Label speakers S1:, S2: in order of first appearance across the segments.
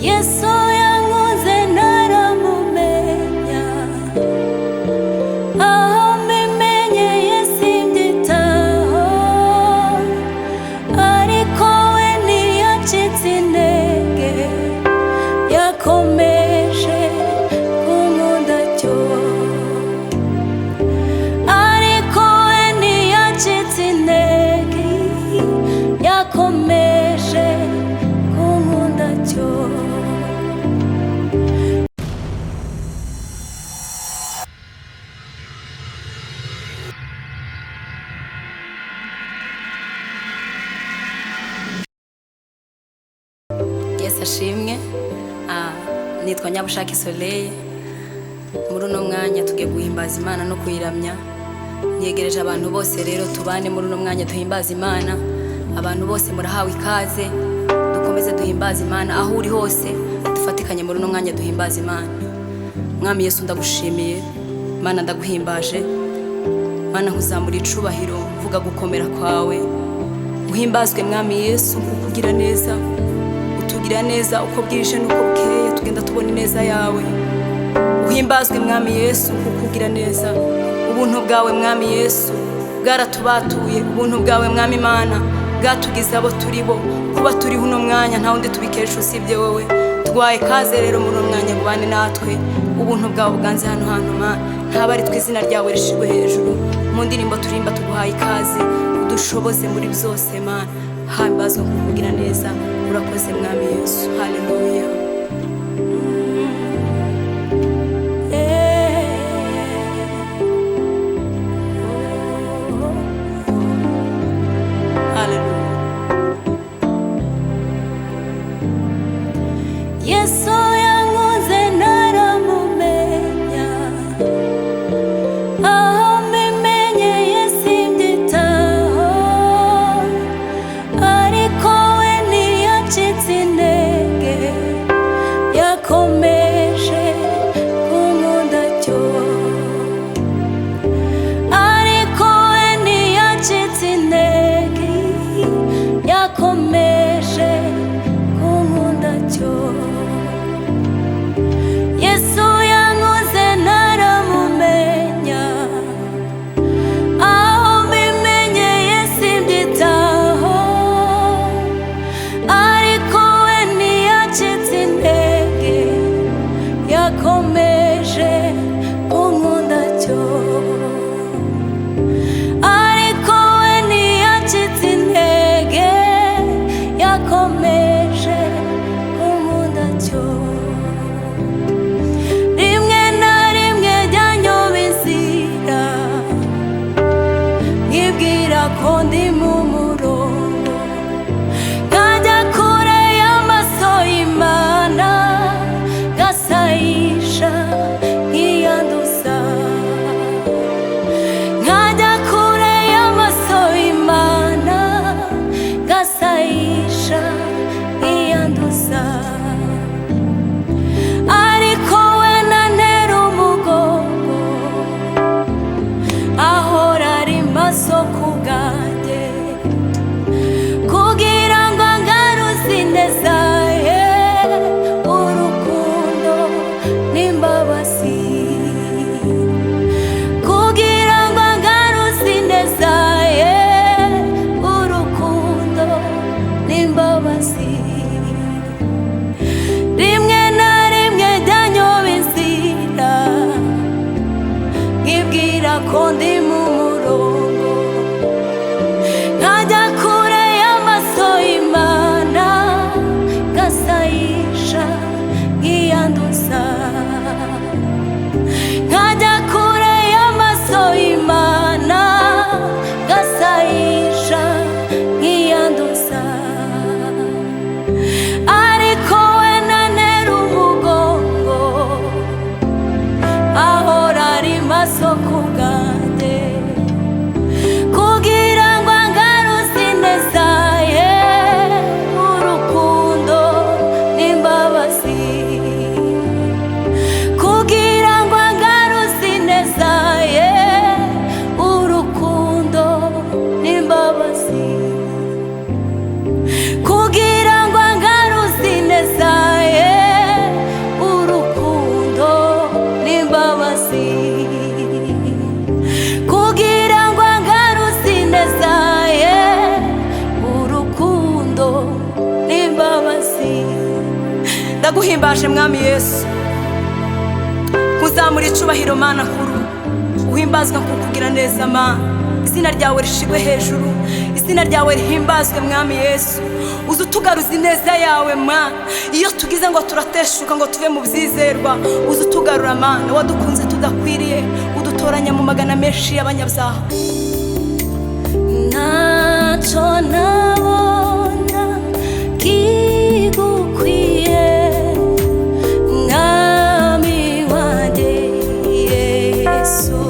S1: Yesu yankunze ntaramumenya, aho mbimenyeye simbyitaho, ariko we ntiyacitse intege, yakomeje kunkunda cyo. Ariko we ntiyacitse intege, yakomeje kunkunda cyo. Yesu ashimwe. Nitwa Nyabushake Soleil. Muri uno mwanya tugiye guhimbaza Imana no kuyiramya. Niyegereje abantu bose rero tubane muri uno mwanya duhimbaza Imana. Abantu bose murahawe ikaze, dukomeze duhimbaza Imana aho uri hose, dufatikanye muri uno mwanya duhimbaza Imana. Mwami Yesu ndagushimiye, Mana ndaguhimbaje, Mana nkuzamura icubahiro, mvuga gukomera kwawe. Uhimbazwe Mwami Yesu kukugira neza, utugira neza uko bwije nuko bukeye, tugenda tubona ineza yawe. Uhimbazwe Mwami Yesu kukugira neza, ubuntu bwawe Mwami Yesu bwaratubatuye, ubuntu bwawe Mwami Mana bwatugize abo turi bo. Kuba turi uno mwanya nta wundi tubikesha usibye wowe. Twaye kaze rero muri uno mwanya gubane natwe, ubuntu bwawe bwanze hano hantu Mana, ntaba ari twe izina ryawe rishigwe hejuru. Mu ndirimbo turimba tuguhaye ikaze, udushoboze muri byose Mana. Himbazwe kukugira neza, urakoze Mwami Yesu. Haleluya. Yesu yankunze ntaramumenya, aho mbimenyeye simbyitaho, ariko we ntiyacitse intege, yakomeje kunkunda cyo. Ariko we ntiyacitse intege, yakomeje kunkunda cyo. Yesu yankunze ntaramumenya, aho mbimenyeye simbyitaho, ariko we ntiyacitse intege, yakomeje kunkunda cyo. Ariko we ntiyacitse intege, yakomeje kunkunda cyo. Rimwe na rimwe jyanyoba inzira, nkibwira ko ndi mu murongo, nkajya kure y'amaso y'Imana, ngasayisha nkiyanduza. Nkajya kure y'amaso y'Imana, ngasayisha nkiyanduza. Ariko we ntantera umugongo, ahora ari maso ku bwanjye, kugira ngo angaruze ineza ye, urukundo n'imbabazi. Kugira ngo angaruze ineza ye, urukundo n'imbabazi. Rimwe na rimwe jyanyoba inzira, nkibwira ko ndi mu murongo, nkajya kure y'amaso y'Imana, ngasayisha nkiyanduza. Nkajya kure y'amaso y'Imana, ngasayisha nkiyanduza. Ariko we ntantera umugongo, ahora ari maso ku bwanjye, kugira ngo angaruze ineza ye, urukundo n'imbabazi. ndaguhimbaje mwami Yesu, kuzamura icubahiro mana nkuru, uhimbazwa kukugira neza mana, izina ryawe rishigwe hejuru, izina ryawe rihimbazwe mwami Yesu, uzutugaruza ineza yawe mana, iyo tugize ngo turateshuka ngo tuve mu byizerwa, uzutugarura mana, wadukunze tudakwiriye, udutoranya mu magana menshi y'abanyabyaha.
S2: Naco nabona kigukwiye mwami wanjye Yesu,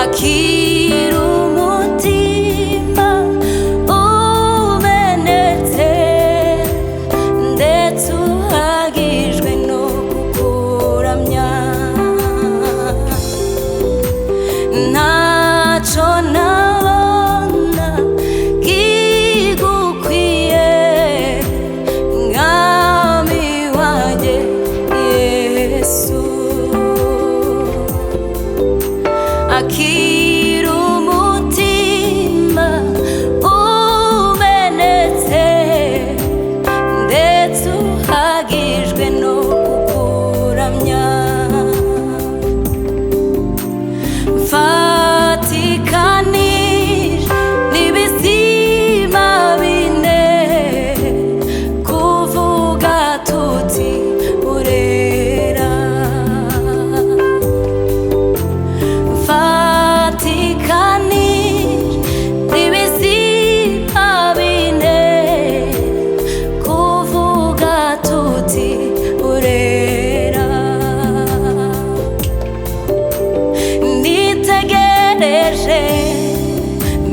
S2: akira umutima umenetse ndetse uhagijwe no kukuramya. Naco nabona kigukwiye mwami wanjye Yesu, akira umutima umenetse ndetse uhagijwe no kukuramya. Mfatikanije n'ibizima bine kuvuga tuti urera, mfatikanije n'ibizima bine kuvuga tuti urera. Nitegereje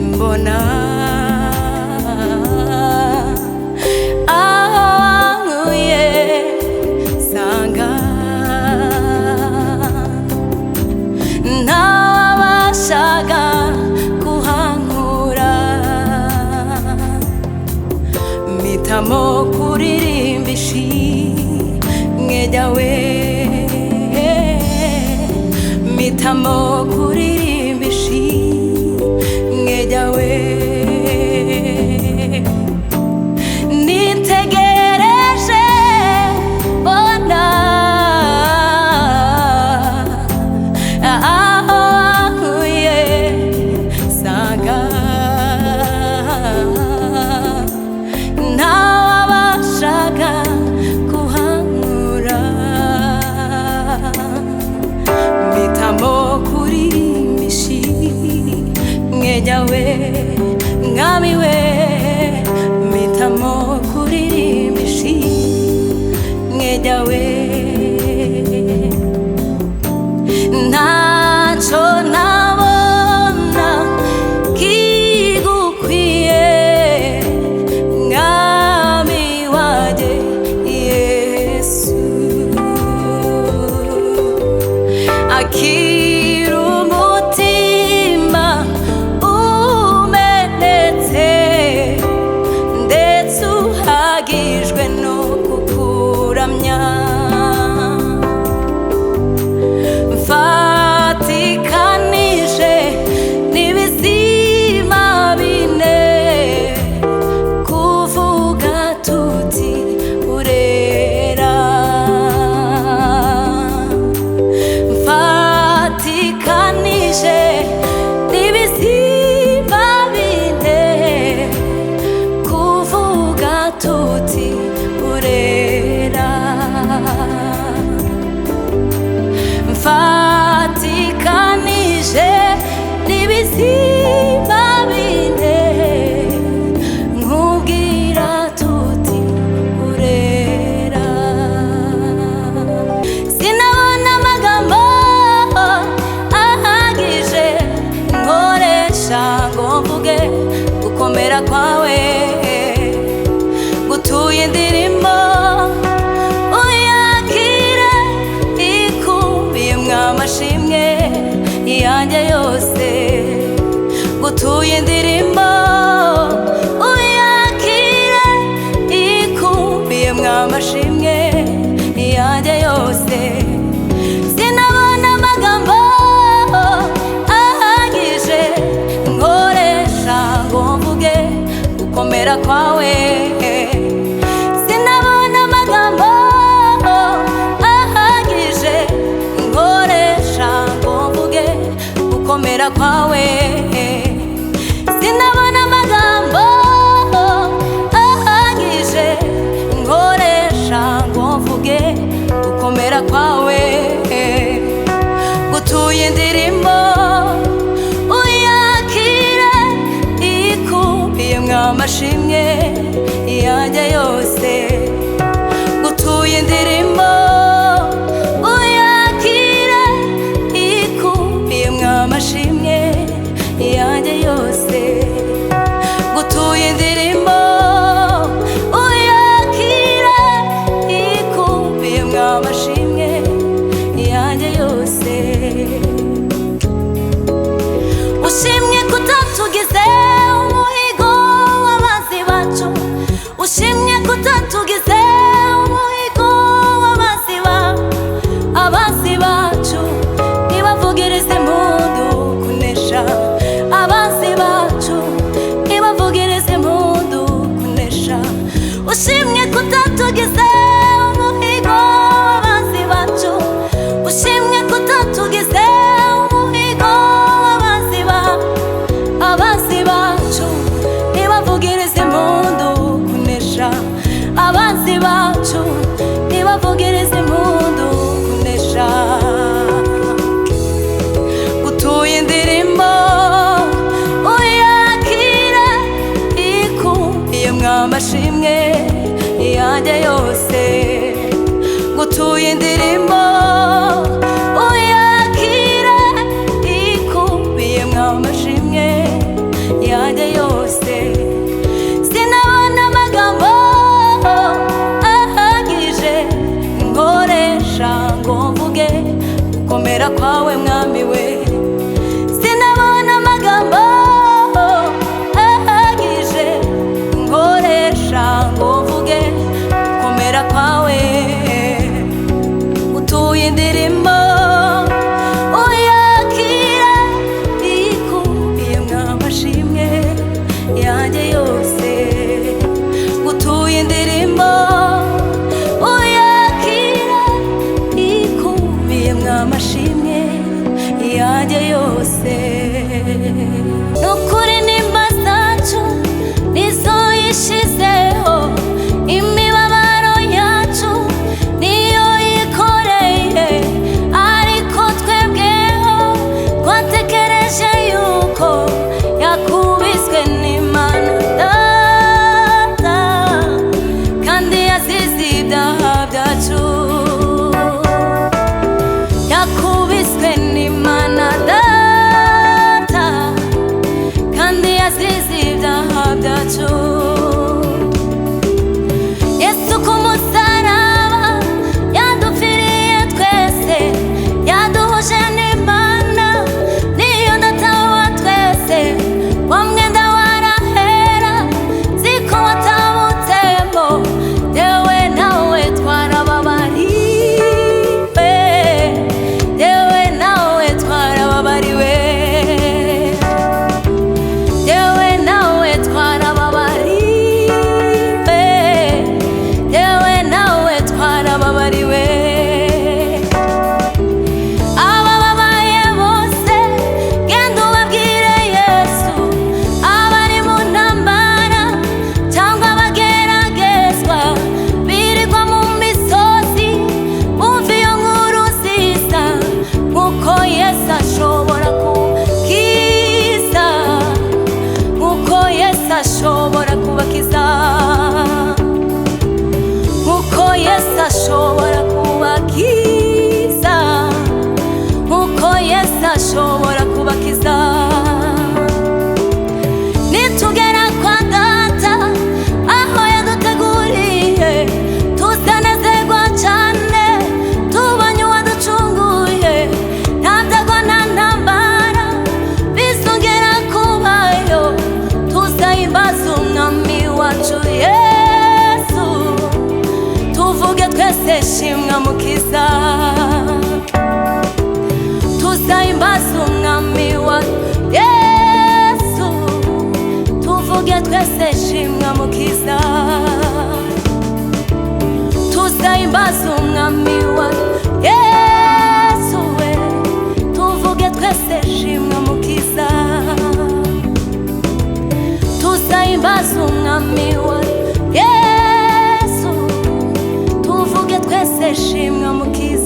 S2: mbona aho wankuye sanga ntawabashaga kuhankura, mpitamo kuririmba ishimwe ryawe, mpitamo kuririmba ishimwe ryawe. Nitegereje mbona aho wankuye sanga ntawabashaga kuhankura, mpitamo kuririmba ishimwe ryawe mwami we, mpitamo kuririmba ishimwe ryawe. Naco nabona kigukwiye mwami wanjye Yesu, akira umutima umenetse ndetse uhagijwe no kukuramya. Mfatikanije n'ibizima bine kuvuga tuti urera, mfatikanije n'ibizima bine kuvuga tuti urera, mfatikanije n'ibizima bine nkubwira tuti urera. Sinabona amagambo ahagije nkoresha ngo mvuge gukomera kwawe, gutuye indirimbo uyakire ikubiyemwo amashimwe yanjye yose, gutuye indirimbo uyakire ikubiyemwo amashimwe yanjye yose. Sinabona amagambo ahagije nkoresha ngo mvuge gukomera kwawe, ushimye kutatugize umuhigo abanzi bacu ntibavugirize impundu kunesha, abanzi bacu ntibavugirize impundu kunesha. Ushimye kutatugize umuhigo abanzi bacu, ushimye kutatugize umuhigo abanzi bacu ntibavugirize impundu kunesha, abanzi bacu ntibavugirize impundu kunesha. Utuye indirimbo uyakire ikubiyemwo amashimwe yanjye yose, gutuye indirimbo uyakire ikubiyemwo amashimwe yanjye yose. Sinabona amagambo ahagije nkoresha ngo mvuge gukomera kwawe mwami we, sinabona amagambo ahagije nkoresha ngo mvuge gukomera kwawe. Utuye indirimbo uyakire ikubiyemwo amashimwe yanjye yose, gutuye indirimbo uyakire ikubiyemwo amashimwe yanjye yose. Nukuri nimba zacu nizo yishizeho, imibabaro yacu niyo yikoreye, ariko twebweho twatekereje yuko yakubiswe n'Imana Data kandi yazize ibyaha byacu, yakubiswe n'Imana Data kandi yazize ibyaha byacu. Yesu ku musaraba yadupfiriye twese, yaduhuje n'Imana niyo Data wa twese. Wa mwenda warahera ziko watabutsemo, dewe nawe twarababariwe, dewe nawe twarababariwe, dewe nawe twarababariwe, dewe nawe twarababariwe. Abababaye bose genda ubabwire Yesu, abari mu ntambara cyangwa abageragezwa birirwa mu misozi, bumva iyo nkuru nziza nkuko Yesu ashobora kubakiza, nkuko Yesu ashobora kubakiza, nkuko Yesu ashobora kubakiza, nkuko Yesu ashobora kubakiza. Nitugera kwa Data aho yaduteguriye, tuzanezerwa cyane tubonye uwaducunguye, nta byago nta ntambara bizongera kubayo, tuzahimbaza umwami wacu Yesu, tuvuge twese shimwa mukiza, tuzahimbaza umwami wacu Yesu, tuvuge twese shimwa mukiza, tuzahimbaza umwami wacu Yesu we, tuvuge twese shimwa mukiza, tuzahimbaza umwami wacu Yesu, tuvuge twese shimwa mukiza.